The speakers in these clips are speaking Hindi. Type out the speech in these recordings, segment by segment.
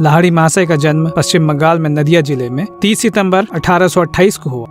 लाहिड़ी महाशय का जन्म पश्चिम बंगाल में नदिया जिले में 30 सितंबर 1828 को हुआ।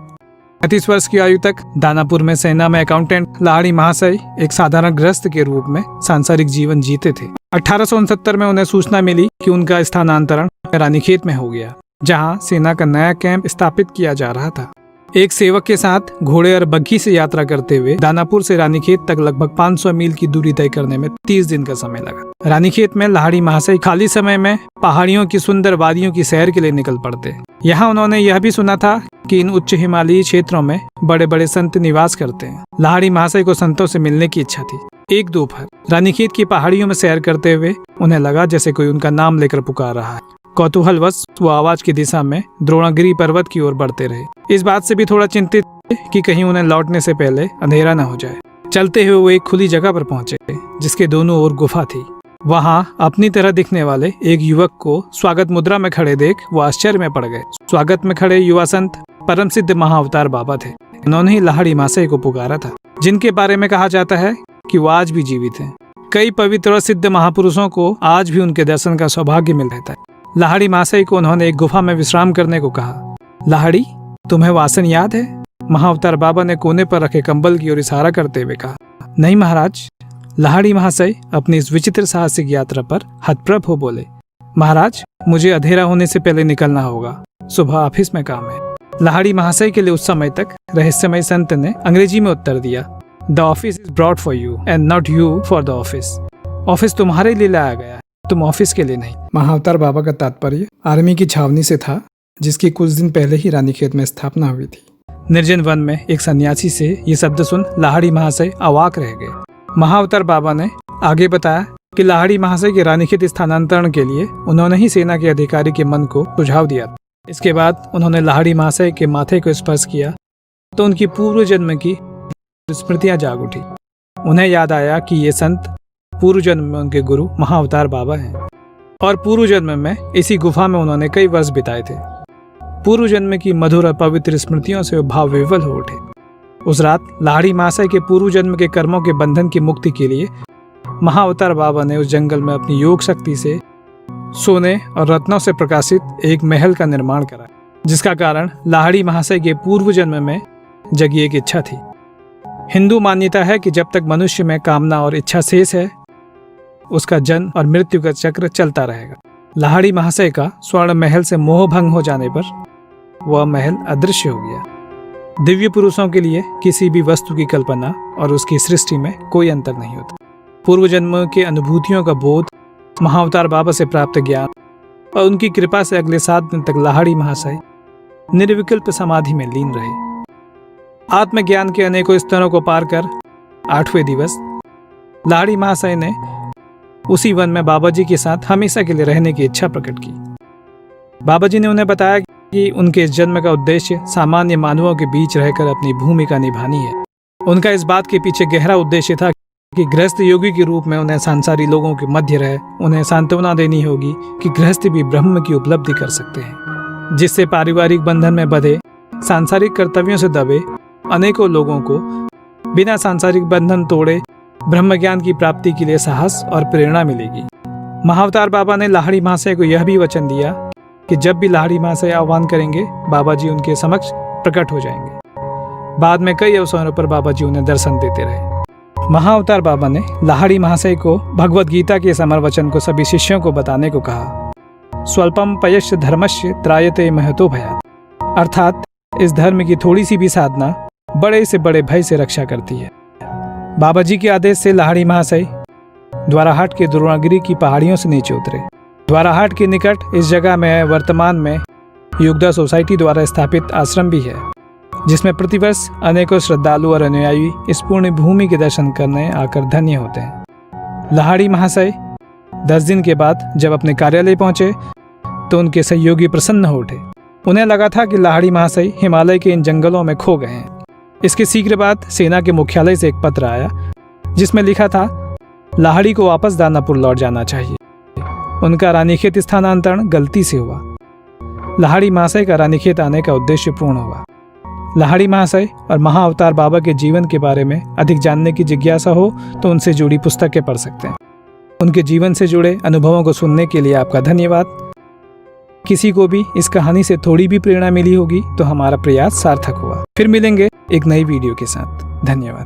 35 वर्ष की आयु तक दानापुर में सेना में अकाउंटेंट लाहिड़ी महाशय एक साधारण गृहस्थ के रूप में सांसारिक जीवन जीते थे। 1869 में उन्हें सूचना मिली कि उनका स्थानांतरण रानीखेत में हो गया, जहां सेना का नया कैंप स्थापित किया जा रहा था। एक सेवक के साथ घोड़े और बग्घी से यात्रा करते हुए दानापुर से रानीखेत तक लगभग 500 मील की दूरी तय करने में 30 दिन का समय लगा। रानीखेत में लाहिड़ी महाशय खाली समय में पहाड़ियों की सुंदर वादियों की सैर के लिए निकल पड़ते। यहाँ उन्होंने यह भी सुना था कि इन उच्च हिमालयी क्षेत्रों में बड़े बड़े संत निवास करते हैं। लाहिड़ी महाशय को संतों से मिलने की इच्छा थी। एक दोपहर रानीखेत की पहाड़ियों में सैर करते हुए उन्हें लगा जैसे कोई उनका नाम लेकर पुकार रहा है। कौतूहलवश वो आवाज की दिशा में द्रोणागिरी पर्वत की ओर बढ़ते रहे, इस बात से भी थोड़ा चिंतित कि कहीं उन्हें लौटने से पहले अंधेरा न हो जाए। चलते हुए वो एक खुली जगह पर पहुंचे जिसके दोनों ओर गुफा थी। वहां अपनी तरह दिखने वाले एक युवक को स्वागत मुद्रा में खड़े देख वो आश्चर्य में पड़ गए। स्वागत में खड़े युवा संत परम सिद्ध महाअवतार बाबा थे। उन्होंने ही लाहिड़ी महाशय को पुकारा था, जिनके बारे में कहा जाता है कि वो आज भी जीवित हैं। कई पवित्र और सिद्ध महापुरुषों को आज भी उनके दर्शन का सौभाग्य मिल रहता है। लाहिड़ी महाशय को उन्होंने एक गुफा में विश्राम करने को कहा। लाहिड़ी, तुम्हें वासन याद है? महाअवतार बाबा ने कोने पर रखे कंबल की ओर इशारा करते हुए कहा। नहीं महाराज। लाहिड़ी महाशय अपनी इस विचित्र साहसिक यात्रा पर हतप्रभ हो बोले। महाराज, मुझे अंधेरा होने से पहले निकलना होगा, सुबह ऑफिस में काम है। लाहिड़ी महाशय के लिए उस समय तक रहस्यमय संत ने अंग्रेजी में उत्तर दिया, the office is brought for you and not you for the office. Office तुम्हारे लिए लाया गया, तुम ऑफिस के लिए नहीं। महाअवतार बाबा का तात्पर्य आर्मी की छावनी से था, जिसकी कुछ दिन पहले ही रानीखेत में स्थापना हुई थी। निर्जन वन में एक सन्यासी से ये शब्द सुन लाहिड़ी महाशय अवाक रह गए। महाअवतार बाबा ने आगे बताया कि लाहिड़ी महाशय के रानीखेत स्थानांतरण के लिए उन्होंने ही सेना के अधिकारी के मन को सुझाव दिया। इसके बाद उन्होंने लाहिड़ी महाशय के माथे को स्पर्श किया तो उनकी पूर्व जन्म की स्मृतियां जाग उठी। उन्हें याद आया कि ये संत पूर्व जन्म में उनके गुरु महाअवतार बाबा हैं और पूर्व जन्म में इसी गुफा में उन्होंने कई वर्ष बिताए थे। पूर्व जन्म की मधुर और पवित्र स्मृतियों से भाव विवल हो उठे। उस रात लाहिड़ी महाशय के पूर्व जन्म के कर्मों के बंधन की मुक्ति के लिए महाअवतार बाबा ने उस जंगल में अपनी योग शक्ति से सोने और रत्नों से प्रकाशित एक महल का निर्माण करा, जिसका कारण लाहिड़ी महाशय के पूर्व जन्म में जगी एक इच्छा थी। हिंदू मान्यता है कि जब तक मनुष्य में कामना और इच्छा शेष है, उसका जन्म और मृत्यु का चक्र चलता रहेगा। लाहिड़ी महाशय का स्वर्ण महल से मोह भंग हो जाने पर वह महल अदृश्य हो गया। दिव्य पुरुषों के लिए किसी भी वस्तु की कल्पना और उसकी सृष्टि में कोई अंतर नहीं होता। पूर्व जन्म के अनुभूतियों का बोध, महाअवतार बाबा से प्राप्त ज्ञान और उनकी कृपा से अगले 7 दिन तक लाहिड़ी महाशय निर्विकल्प समाधि में लीन रहे। आत्मज्ञान के अनेकों स्तरों को पार कर 8वें दिवस लाहिड़ी महाशय ने उसी वन में बाबा जी के साथ हमेशा के लिए रहने की इच्छा प्रकट की। बाबा जी ने उन्हें बताया कि उनके इस जन्म का उद्देश्य सामान्य मानवों के बीच रहकर अपनी भूमिका निभानी है। उनका इस बात के पीछे गहरा उद्देश्य था कि गृहस्थ योगी के रूप में उन्हें सांसारिक लोगों के मध्य रह उन्हें सांत्वना देनी होगी कि गृहस्थ भी ब्रह्म की उपलब्धि कर सकते हैं, जिससे पारिवारिक बंधन में बंधे सांसारिक कर्तव्यों से दबे अनेकों लोगों को बिना सांसारिक बंधन तोड़े ब्रह्म ज्ञान की प्राप्ति के लिए साहस और प्रेरणा मिलेगी। महाअवतार बाबा ने लाहिड़ी महाशय को यह भी वचन दिया कि जब भी लाहिड़ी महाशय आह्वान करेंगे, बाबा जी उनके समक्ष प्रकट हो जाएंगे। बाद में कई अवसरों पर बाबा जी उन्हें दर्शन देते रहे। महाअवतार बाबा ने लाहिड़ी महाशय को भगवद गीता के समर वचन को सभी शिष्यों को बताने को कहा। स्वल्पम पयश्च धर्मस्य त्रायते महतो भयात्, अर्थात इस धर्म की थोड़ी सी भी साधना बड़े से बड़े भय से रक्षा करती है। बाबा जी के आदेश से लाहिड़ी महाशय द्वाराहाट के द्रोणागिरी की पहाड़ियों से नीचे उतरे। द्वाराहाट के निकट इस जगह में वर्तमान में योगदा सोसाइटी द्वारा स्थापित आश्रम भी है, जिसमें प्रतिवर्ष अनेकों श्रद्धालु और अनुयायी इस पुण्य भूमि के दर्शन करने आकर धन्य होते हैं। लाहिड़ी महाशय 10 दिन के बाद जब अपने कार्यालय पहुंचे तो उनके सहयोगी प्रसन्न हो उठे। उन्हें लगा था कि लाहिड़ी महाशय हिमालय के इन जंगलों में खो गए हैं। इसके शीघ्र बाद सेना के मुख्यालय से एक पत्र आया, जिसमें लिखा था लाहिड़ी को वापस दानापुर लौट जाना चाहिए। उनका रानीखेत स्थानांतरण गलती से हुआ। लाहिड़ी महाशय का रानीखेत आने का उद्देश्य पूर्ण हुआ। लाहिड़ी महाशय और महाअवतार बाबा के जीवन के बारे में अधिक जानने की जिज्ञासा हो तो उनसे जुड़ी पुस्तकें पढ़ सकते हैं। उनके जीवन से जुड़े अनुभवों को सुनने के लिए आपका धन्यवाद। किसी को भी इस कहानी से थोड़ी भी प्रेरणा मिली होगी तो हमारा प्रयास सार्थक हुआ। फिर मिलेंगे एक नई वीडियो के साथ। धन्यवाद।